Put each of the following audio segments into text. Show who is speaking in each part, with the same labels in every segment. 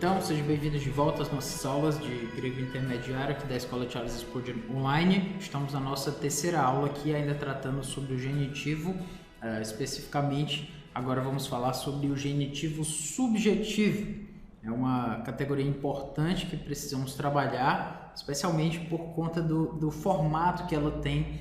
Speaker 1: Então, sejam bem-vindos de volta às nossas aulas de grego intermediário aqui da Escola Charles Spurgeon Online. Estamos na nossa terceira aula aqui, ainda tratando sobre o genitivo, especificamente. Agora vamos falar sobre o genitivo subjetivo. É uma categoria importante que precisamos trabalhar, especialmente por conta do formato que ela tem,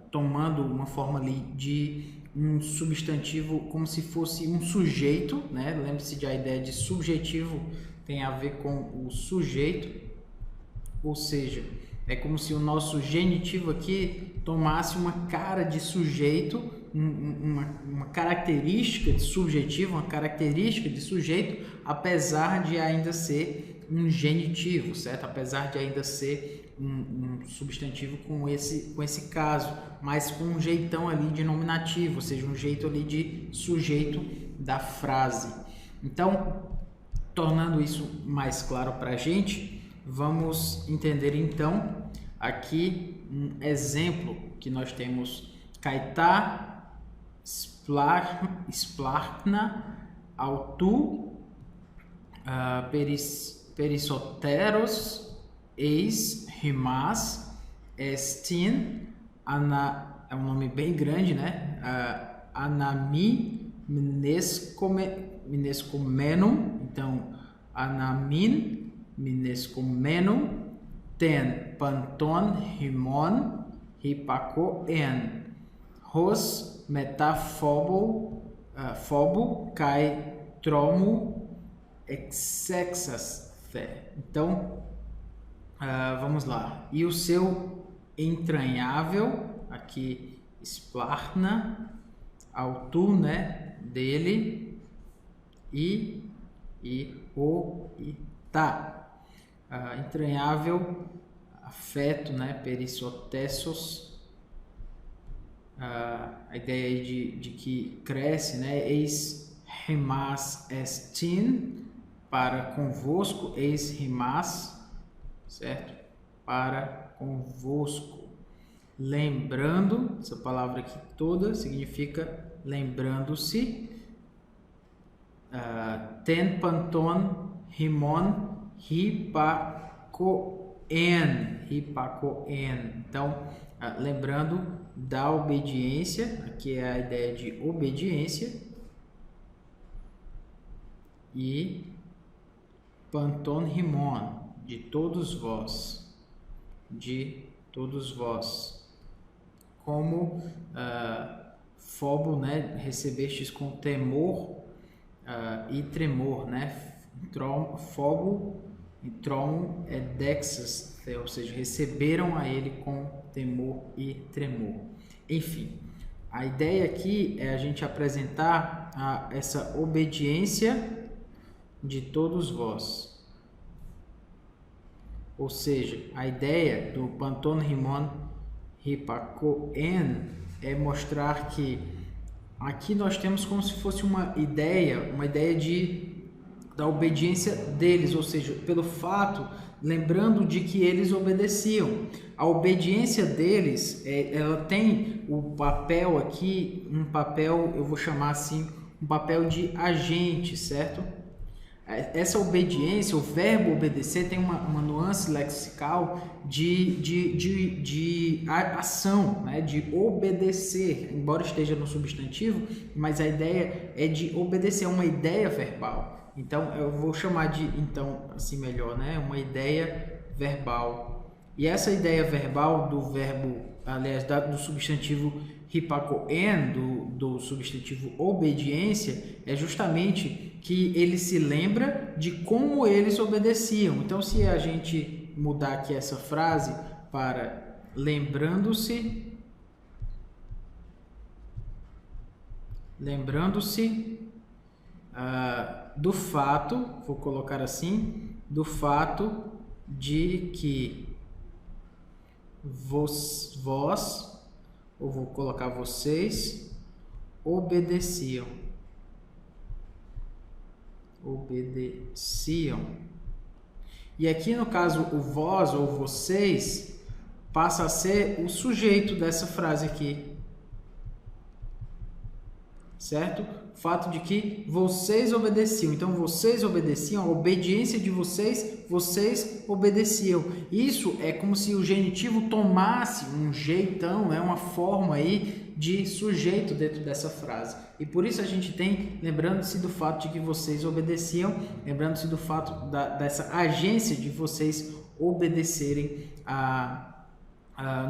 Speaker 1: tomando uma forma ali de um substantivo como se fosse um sujeito, né? Lembre-se de a ideia de subjetivo tem a ver com o sujeito, ou seja, é como se o nosso genitivo aqui tomasse uma cara de sujeito, uma característica de subjetivo, uma característica de sujeito, apesar de ainda ser um genitivo, certo? Apesar de ainda ser um substantivo com esse caso, mas com um jeitão ali de nominativo, ou seja, um jeito ali de sujeito da frase. Então, tornando isso mais claro para a gente, vamos entender então aqui um exemplo que nós temos: Kaitá, splarkna, autu, perisoteros, eis, rimas, estin, é um nome bem grande, né? Anami, minescomenum, então, anamin, minescomenum, ten, panton, rimon, hipacoen, hos, metafobo, fobo, kai, tromo, exexas, fé. Então, vamos lá. E o seu entranhável, aqui, splarkna, autu, né, dele, e tá. Entranhável, afeto, né, perissotessos, a ideia de que cresce, né, eis rimas estin, para convosco, eis rimas, certo? Para convosco. Lembrando, essa palavra aqui toda significa lembrando-se. Ten, panton, rimon, hipacoen. Então, lembrando da obediência, aqui é a ideia de obediência. E panton, rimon, de todos vós, como fobo, né, recebestes com temor e tremor, né, fobo e tron é dexas, ou seja, receberam a ele com temor e tremor. Enfim, a ideia aqui é a gente apresentar essa obediência de todos vós. Ou seja, a ideia do panton, rimon, hipacoen é mostrar que aqui nós temos como se fosse uma ideia da obediência deles, ou seja, pelo fato, lembrando de que eles obedeciam. A obediência deles, ela tem o papel aqui, um papel, eu vou chamar assim, um papel de agente, certo? Essa obediência, o verbo obedecer, tem uma nuance lexical de ação, né? De obedecer, embora esteja no substantivo, mas a ideia é de obedecer, é uma ideia verbal. Então, eu vou chamar de, assim melhor, né? Uma ideia verbal. E essa ideia verbal do verbo, aliás, do substantivo hipacoen, do substantivo obediência, é justamente que ele se lembra de como eles obedeciam. Então, se a gente mudar aqui essa frase para lembrando-se do fato, vou colocar assim, do fato de que vós, ou vou colocar vocês, obedeciam. E aqui no caso o vós ou vocês passa a ser o sujeito dessa frase aqui. certo? O fato de que vocês obedeciam. Então, vocês obedeciam, a obediência de vocês, vocês obedeciam. Isso é como se o genitivo tomasse um jeitão, né? Uma forma aí de sujeito dentro dessa frase. E por isso a gente tem, lembrando-se do fato de que vocês obedeciam, lembrando-se do fato dessa agência de vocês obedecerem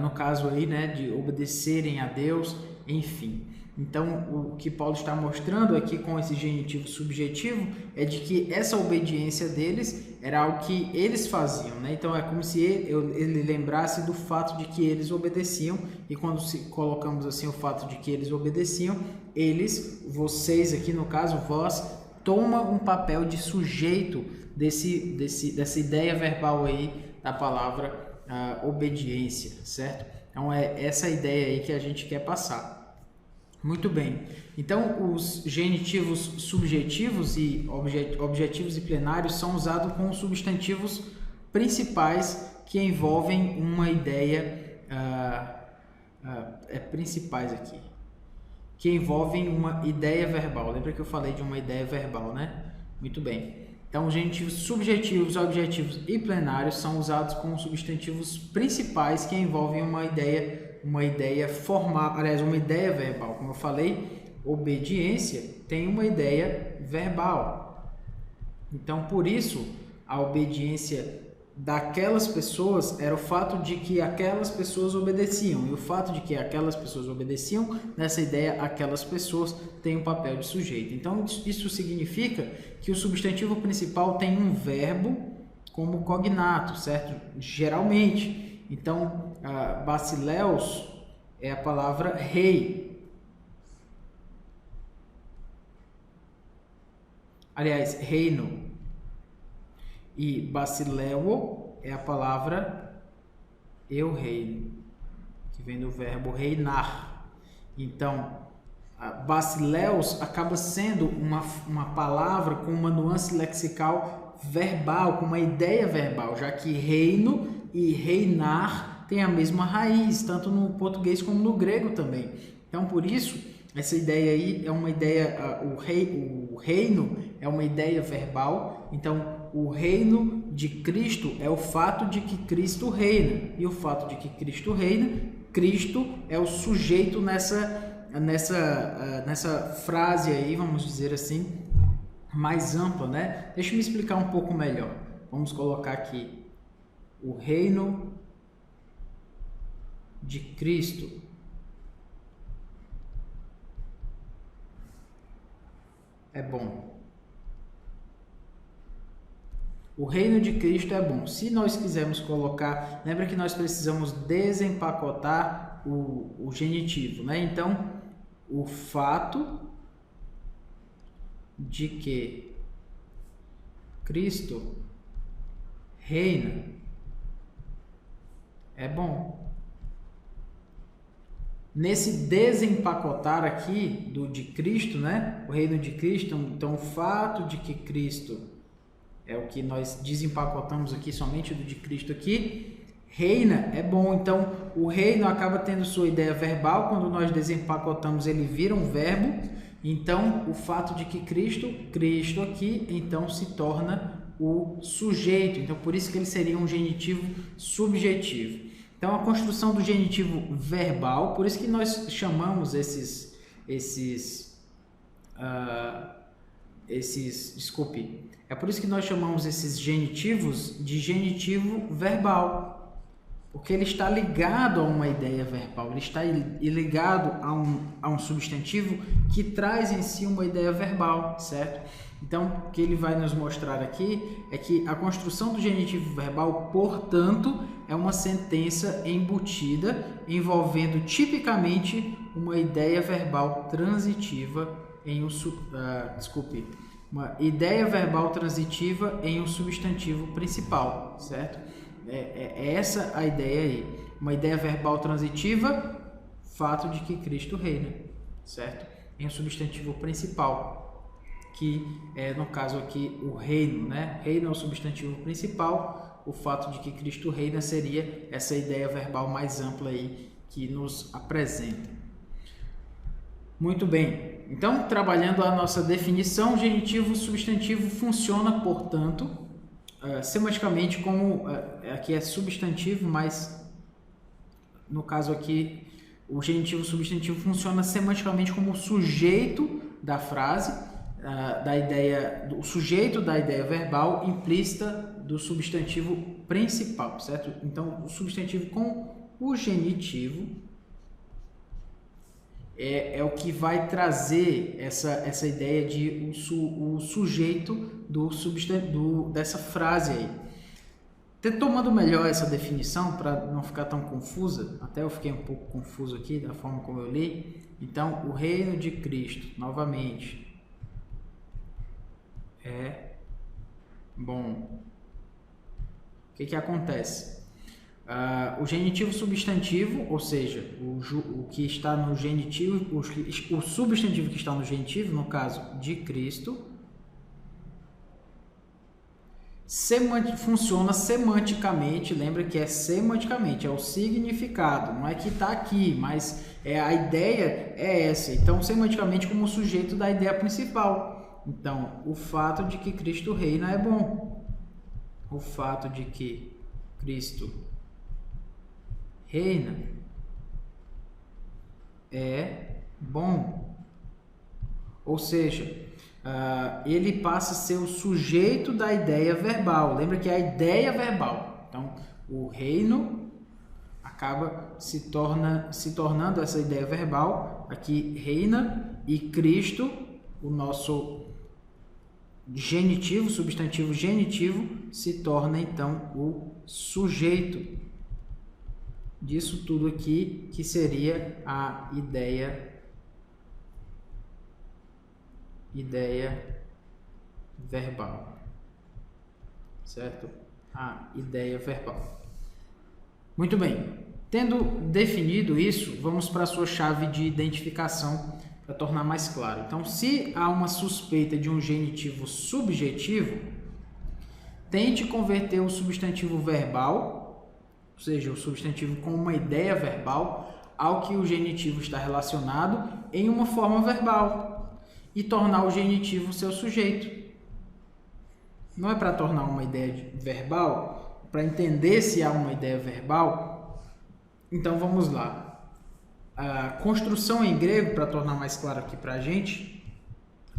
Speaker 1: no caso aí, né, de obedecerem a Deus, enfim. Então, o que Paulo está mostrando aqui com esse genitivo subjetivo é de que essa obediência deles era algo que eles faziam, né? Então, é como se ele lembrasse do fato de que eles obedeciam, e quando colocamos assim o fato de que eles obedeciam, vocês aqui no caso, vós, toma um papel de sujeito dessa ideia verbal aí da palavra obediência, certo? Então, é essa ideia aí que a gente quer passar. Muito bem, então os genitivos subjetivos e objetivos e plenários são usados como substantivos principais que envolvem uma ideia, principais aqui, que envolvem uma ideia verbal. Lembra que eu falei de uma ideia verbal, né? Muito bem. Então, os genitivos subjetivos, objetivos e plenários são usados como substantivos principais que envolvem uma ideia formal, aliás, uma ideia verbal. Como eu falei, obediência tem uma ideia verbal. Então, por isso, a obediência daquelas pessoas era o fato de que aquelas pessoas obedeciam. E o fato de que aquelas pessoas obedeciam, nessa ideia, aquelas pessoas têm um papel de sujeito. Então, isso significa que o substantivo principal tem um verbo como cognato, certo? Geralmente. Então, basileus é a palavra rei. Aliás, reino. E basileo é a palavra eu reino, que vem do verbo reinar. Então, basileus acaba sendo uma palavra com uma nuance lexical verbal, com uma ideia verbal, já que reino e reinar tem a mesma raiz, tanto no português como no grego também. Então, por isso, essa ideia aí é uma ideia, o reino é uma ideia verbal. Então, o reino de Cristo é o fato de que Cristo reina. E o fato de que Cristo reina, Cristo é o sujeito nessa frase aí, vamos dizer assim, mais ampla, né? Deixa eu me explicar um pouco melhor. Vamos colocar aqui o reino de Cristo é bom. O reino de Cristo é bom. Se nós quisermos colocar, lembra que nós precisamos desempacotar o genitivo, né? Então, o fato de que Cristo reina é bom. Nesse desempacotar aqui de Cristo, né? O reino de Cristo, então o fato de que Cristo é o que nós desempacotamos aqui, somente do de Cristo aqui, reina é bom. Então, o reino acaba tendo sua ideia verbal, quando nós desempacotamos ele vira um verbo. Então, o fato de que Cristo aqui, então se torna o sujeito. Então, por isso que ele seria um genitivo subjetivo. Então, a construção do genitivo verbal, por isso que nós chamamos é por isso que nós chamamos esses genitivos de genitivo verbal, porque ele está ligado a uma ideia verbal, ele está ligado a um substantivo que traz em si uma ideia verbal, certo? Então, o que ele vai nos mostrar aqui é que a construção do genitivo verbal, portanto, é uma sentença embutida envolvendo tipicamente uma ideia verbal transitiva uma ideia verbal transitiva em um substantivo principal, certo? É essa a ideia aí. Uma ideia verbal transitiva, fato de que Cristo reina, certo? Em um substantivo principal, que é, no caso aqui, o reino, né? Reino é o substantivo principal, o fato de que Cristo reina seria essa ideia verbal mais ampla aí que nos apresenta.
Speaker 2: Muito bem. Então, trabalhando a nossa definição, genitivo substantivo funciona, portanto, semanticamente como, aqui é substantivo, mas no caso aqui, o genitivo substantivo funciona semanticamente como o sujeito da frase, o sujeito da ideia verbal implícita do substantivo principal, certo? Então, o substantivo com o genitivo é o que vai trazer essa ideia de o sujeito dessa frase aí. Tomando melhor essa definição, para não ficar tão confusa, até eu fiquei um pouco confuso aqui da forma como eu li. Então, o reino de Cristo, novamente, é bom. O que acontece? O genitivo substantivo, ou seja, o que está no genitivo, o substantivo que está no genitivo, no caso de Cristo, funciona semanticamente. Lembra que é semanticamente, é o significado, não é que está aqui, mas a ideia é essa. Então, semanticamente, como sujeito da ideia principal. Então, o fato de que Cristo reina é bom. O fato de que Cristo reina é bom. Ou seja, ele passa a ser o sujeito da ideia verbal. Lembra que é a ideia verbal. Então, o reino acaba se tornando essa ideia verbal. Aqui, reina, e Cristo, o nosso genitivo, substantivo genitivo, se torna então o sujeito disso tudo aqui, que seria a ideia verbal, certo? A ideia verbal. Muito bem. Tendo definido isso, vamos para a sua chave de identificação para tornar mais claro. Então, se há uma suspeita de um genitivo subjetivo, tente converter o substantivo verbal, ou seja, o substantivo com uma ideia verbal, ao que o genitivo está relacionado em uma forma verbal e tornar o genitivo seu sujeito. Não é para tornar uma ideia verbal, para entender se há uma ideia verbal. Então vamos lá. A construção em grego, para tornar mais claro aqui para a gente,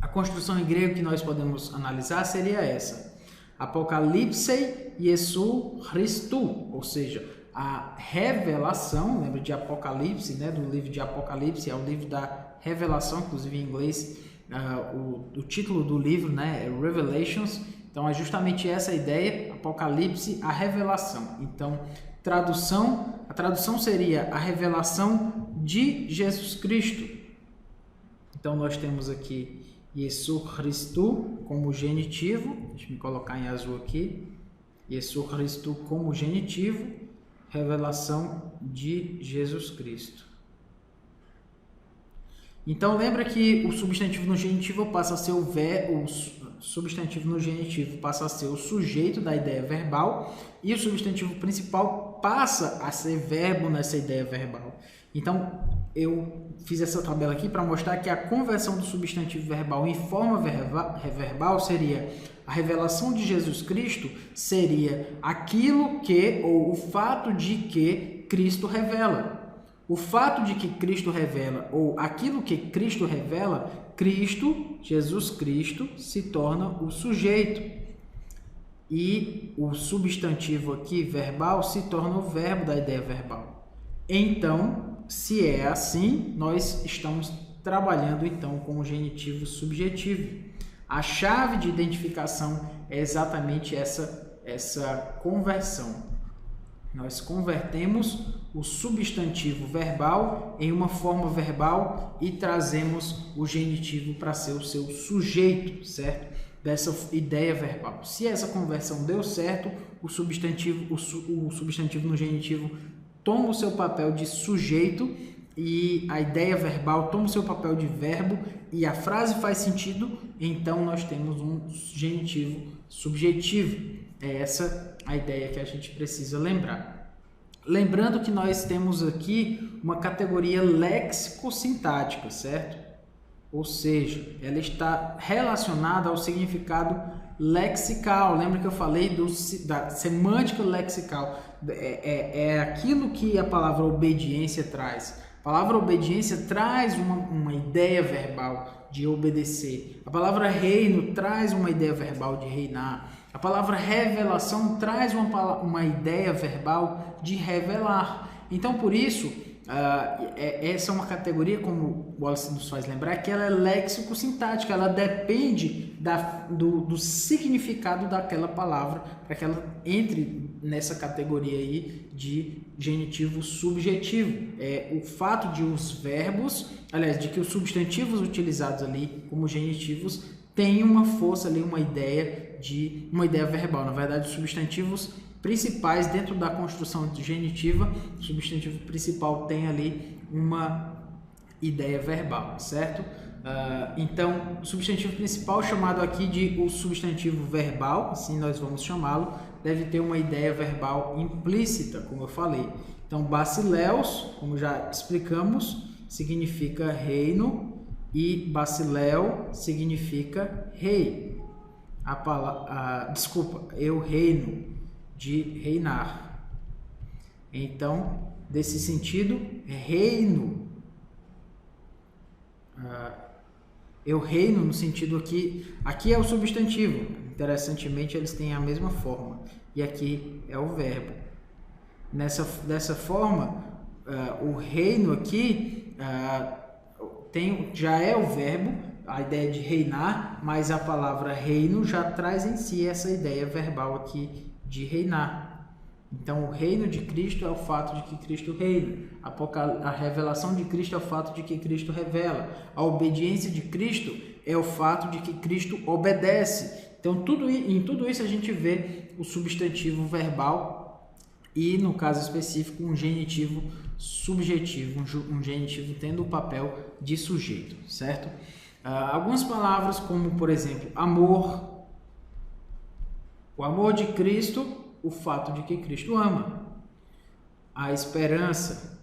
Speaker 2: a construção em grego que nós podemos analisar seria essa: Apocalipse Iesu Christou, ou seja, a revelação. Lembra de Apocalipse, né? Do livro de Apocalipse, é o livro da revelação, inclusive em inglês, o título do livro, né, é Revelations. Então é justamente essa a ideia, Apocalipse, a revelação. Então, a tradução seria a revelação de Jesus Cristo. Então nós temos aqui Iesu Christou como genitivo, deixa eu colocar em azul aqui, Iesu Christou como genitivo, revelação de Jesus Cristo. Então lembra que o substantivo no genitivo passa a ser o substantivo no genitivo passa a ser o sujeito da ideia verbal e o substantivo principal passa a ser verbo nessa ideia verbal. Então eu fiz essa tabela aqui para mostrar que a conversão do substantivo verbal em forma verbal seria a revelação de Jesus Cristo, seria aquilo que, ou o fato de que Cristo revela. O fato de que Cristo revela, ou aquilo que Cristo revela, Jesus Cristo, se torna o sujeito. E o substantivo aqui, verbal, se torna o verbo da ideia verbal. Então, se é assim, nós estamos trabalhando então com o genitivo subjetivo. A chave de identificação é exatamente essa conversão. Nós convertemos o substantivo verbal em uma forma verbal e trazemos o genitivo para ser o seu sujeito, certo? Dessa ideia verbal. Se essa conversão deu certo, o substantivo no genitivo toma o seu papel de sujeito e a ideia verbal toma o seu papel de verbo e a frase faz sentido, então nós temos um genitivo subjetivo. É essa a ideia que a gente precisa lembrar. Lembrando que nós temos aqui uma categoria léxico-sintática, certo? ou seja, ela está relacionada ao significado lexical. Lembra que eu falei da semântica lexical? É aquilo que a palavra obediência traz. A palavra obediência traz uma ideia verbal de obedecer. A palavra reino traz uma ideia verbal de reinar. A palavra revelação traz uma ideia verbal de revelar. Então, por isso, essa é uma categoria, como o Wallace nos faz lembrar, que ela é léxico-sintática, ela depende do significado daquela palavra para que ela entre nessa categoria aí de genitivo subjetivo. O fato de os verbos, aliás, de que os substantivos utilizados ali como genitivos têm uma força ali, uma ideia verbal. Na verdade, os substantivos principais dentro da construção genitiva, o substantivo principal tem ali uma ideia verbal, certo? Então, o substantivo principal, chamado aqui de o substantivo verbal, assim nós vamos chamá-lo, deve ter uma ideia verbal implícita, como eu falei. Então, basileus, como já explicamos, significa reino e basileu significa rei. Eu reino, de reinar. Então, desse sentido, reino. Eu reino no sentido aqui é o substantivo. Interessantemente, eles têm a mesma forma. E aqui é o verbo. Dessa forma, o reino aqui já é o verbo, a ideia de reinar, mas a palavra reino já traz em si essa ideia verbal aqui de reinar. Então, o reino de Cristo é o fato de que Cristo reina. A revelação de Cristo é o fato de que Cristo revela. A obediência de Cristo é o fato de que Cristo obedece. Então, em tudo isso a gente vê o substantivo verbal e, no caso específico, um genitivo subjetivo, um genitivo tendo o papel de sujeito, certo? Algumas palavras como, por exemplo, amor. O amor de Cristo, o fato de que Cristo ama. A esperança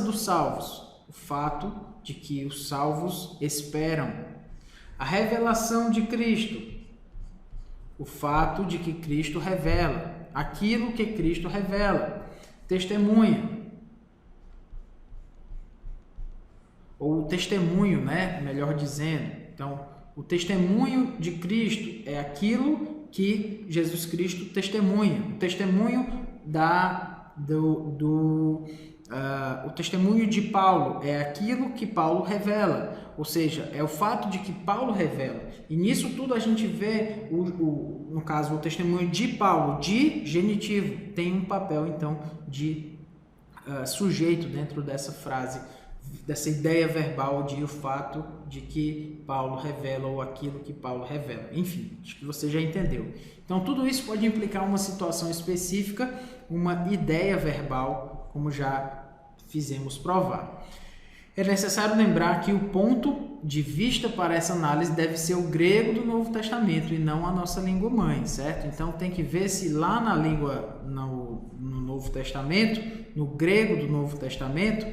Speaker 2: dos salvos, o fato de que os salvos esperam. A revelação de Cristo, o fato de que Cristo revela, aquilo que Cristo revela. Testemunha, ou testemunho, né? Melhor dizendo. Então, o testemunho de Cristo é aquilo que Jesus Cristo testemunha. O testemunho o testemunho de Paulo é aquilo que Paulo revela, ou seja, é o fato de que Paulo revela. E nisso tudo a gente vê, no caso, o testemunho de Paulo, de genitivo, tem um papel, então, de sujeito dentro dessa frase, dessa ideia verbal de o fato de que Paulo revela ou aquilo que Paulo revela. Enfim, acho que você já entendeu. Então, tudo isso pode implicar uma situação específica, uma ideia verbal, como já fizemos provar. É necessário lembrar que o ponto de vista para essa análise deve ser o grego do Novo Testamento e não a nossa língua mãe, certo? Então, tem que ver se lá na língua, no Novo Testamento, no grego do Novo Testamento,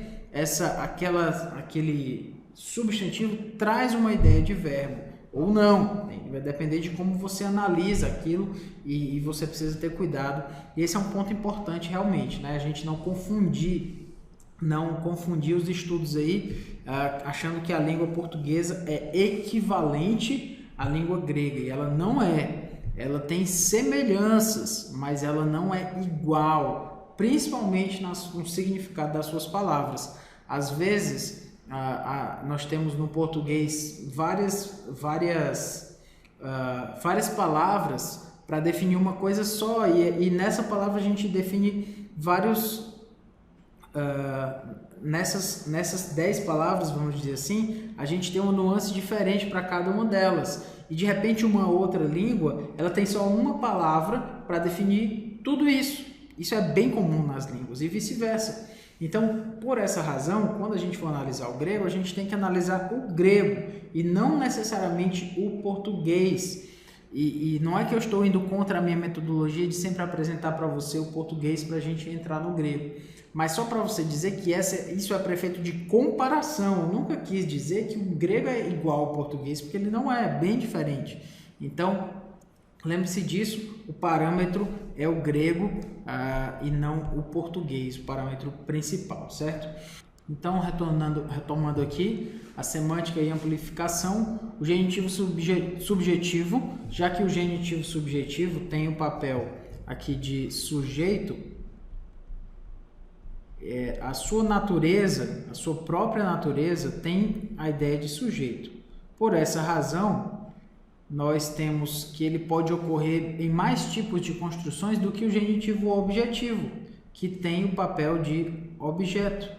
Speaker 2: aquele substantivo traz uma ideia de verbo ou não. Vai depender de como você analisa aquilo e você precisa ter cuidado. E esse é um ponto importante realmente, né? A gente não confundir os estudos aí, achando que a língua portuguesa é equivalente à língua grega, e ela não é. Ela tem semelhanças, mas ela não é igual, principalmente no significado das suas palavras. Às vezes, nós temos no português várias palavras para definir uma coisa só, e nessa palavra a gente define vários... nessas 10 palavras, vamos dizer assim, a gente tem uma nuance diferente para cada uma delas. E de repente uma outra língua, ela tem só uma palavra para definir tudo isso. Isso é bem comum nas línguas e vice-versa. Então, por essa razão, quando a gente for analisar o grego, a gente tem que analisar o grego e não necessariamente o português. E não é que eu estou indo contra a minha metodologia de sempre apresentar para você o português para a gente entrar no grego, mas só para você dizer que isso é para efeito de comparação. Eu nunca quis dizer que o grego é igual ao português, porque ele não é, bem diferente. Então, lembre-se disso, o parâmetro é o grego e não o português, o parâmetro principal, certo? Então, retomando aqui, a semântica e amplificação, o genitivo subjetivo, já que o genitivo subjetivo tem o papel aqui de sujeito, a sua natureza, a sua própria natureza tem a ideia de sujeito. Por essa razão, nós temos que ele pode ocorrer em mais tipos de construções do que o genitivo objetivo, que tem o papel de objeto.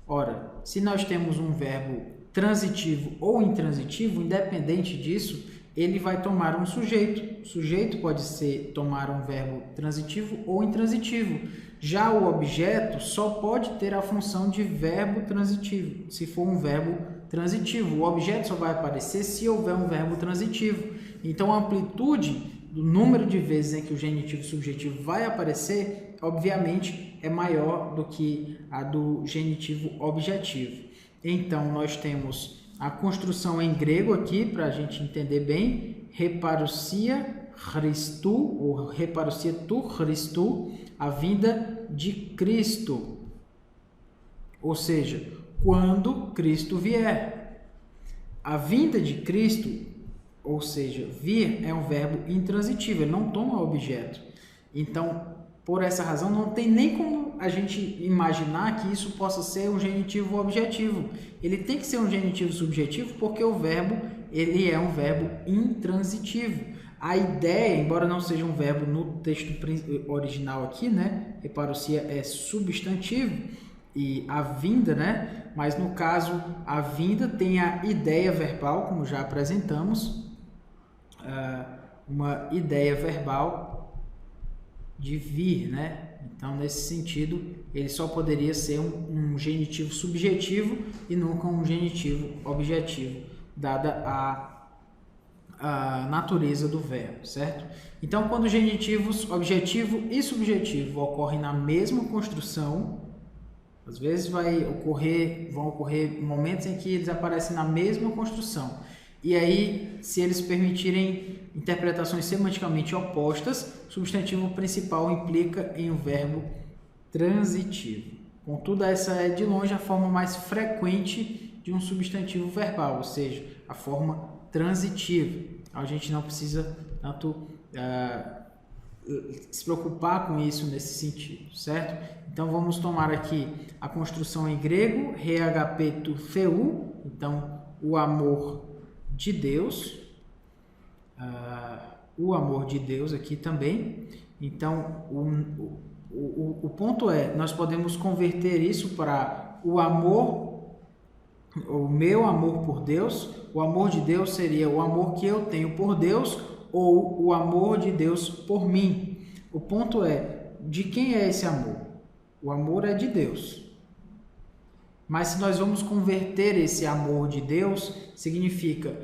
Speaker 2: Ora, se nós temos um verbo transitivo ou intransitivo, independente disso, ele vai tomar um sujeito. O sujeito pode tomar um verbo transitivo ou intransitivo. Já o objeto só pode ter a função de verbo transitivo, se for um verbo transitivo. O objeto só vai aparecer se houver um verbo transitivo. Então, a amplitude do número de vezes em que o genitivo subjetivo vai aparecer, obviamente, é maior do que a do genitivo objetivo. Então, nós temos a construção em grego aqui, para a gente entender bem, reparousia Christou, ou reparousia tu Christou, a vinda de Cristo. Ou seja, quando Cristo vier. A vinda de Cristo, ou seja, vir, é um verbo intransitivo, ele não toma objeto. Então, por essa razão, não tem nem como a gente imaginar que isso possa ser um genitivo objetivo. Ele tem que ser um genitivo subjetivo porque o verbo, ele é um verbo intransitivo. A ideia, embora não seja um verbo no texto original aqui, né? Reparousia é substantivo e a vinda, né? Mas no caso, a vinda tem a ideia verbal, como já apresentamos, uma ideia verbal de vir, né? Então, nesse sentido, ele só poderia ser um genitivo subjetivo e nunca um genitivo objetivo, dada a natureza do verbo, certo? Então, quando genitivos objetivo e subjetivo ocorrem na mesma construção, às vezes vão ocorrer momentos em que eles aparecem na mesma construção. E aí, se eles permitirem interpretações semanticamente opostas, o substantivo principal implica em um verbo transitivo. Contudo, essa é de longe a forma mais frequente de um substantivo verbal, ou seja, a forma transitiva. A gente não precisa tanto se preocupar com isso nesse sentido, certo? Então, vamos tomar aqui a construção em grego, rhp tu theou, então, o amor de Deus, o amor de Deus aqui também. Então, o ponto é, nós podemos converter isso para o amor, o meu amor por Deus. O amor de Deus seria o amor que eu tenho por Deus ou o amor de Deus por mim. O ponto é, de quem é esse amor? O amor é de Deus. Mas se nós vamos converter esse amor de Deus, significa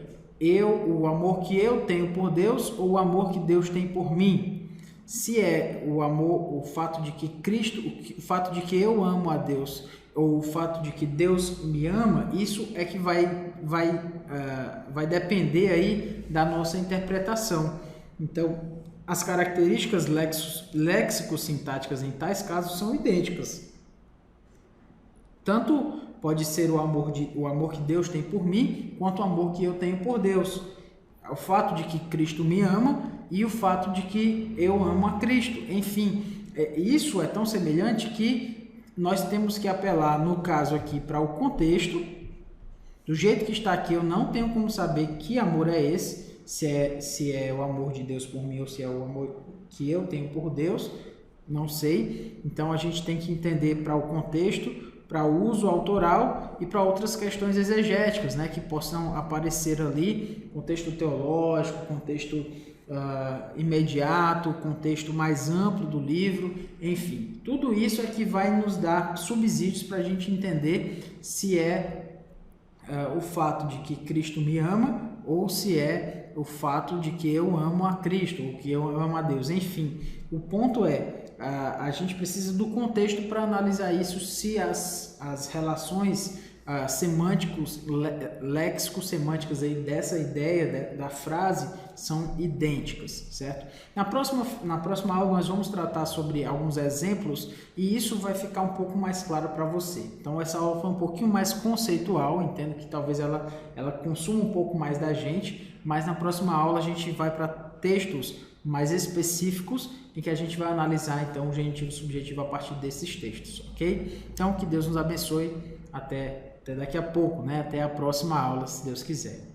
Speaker 2: o amor que eu tenho por Deus ou o amor que Deus tem por mim. Se é o amor, o fato de que eu amo a Deus ou o fato de que Deus me ama, isso é que vai depender aí da nossa interpretação. Então, as características léxico-sintáticas em tais casos são idênticas. Tanto pode ser o amor que Deus tem por mim, quanto o amor que eu tenho por Deus. O fato de que Cristo me ama e o fato de que eu amo a Cristo. Enfim, isso é tão semelhante que nós temos que apelar, no caso aqui, para o contexto. Do jeito que está aqui, eu não tenho como saber que amor é esse, se é o amor de Deus por mim ou se é o amor que eu tenho por Deus, não sei. Então, a gente tem que entender para o contexto, para o uso autoral e para outras questões exegéticas, né, que possam aparecer ali, contexto teológico, contexto imediato, contexto mais amplo do livro, enfim, tudo isso é que vai nos dar subsídios para a gente entender se é o fato de que Cristo me ama ou se é o fato de que eu amo a Cristo, ou que eu amo a Deus. Enfim, o ponto é, a gente precisa do contexto para analisar isso, se as relações semânticos, léxico-semânticas aí dessa ideia da frase são idênticas, certo? Na próxima aula nós vamos tratar sobre alguns exemplos e isso vai ficar um pouco mais claro para você. Então essa aula foi um pouquinho mais conceitual, entendo que talvez ela consuma um pouco mais da gente, mas na próxima aula a gente vai para textos mais específicos em que a gente vai analisar então o genitivo subjetivo a partir desses textos, ok? Então que Deus nos abençoe, até daqui a pouco, né? Até a próxima aula, se Deus quiser.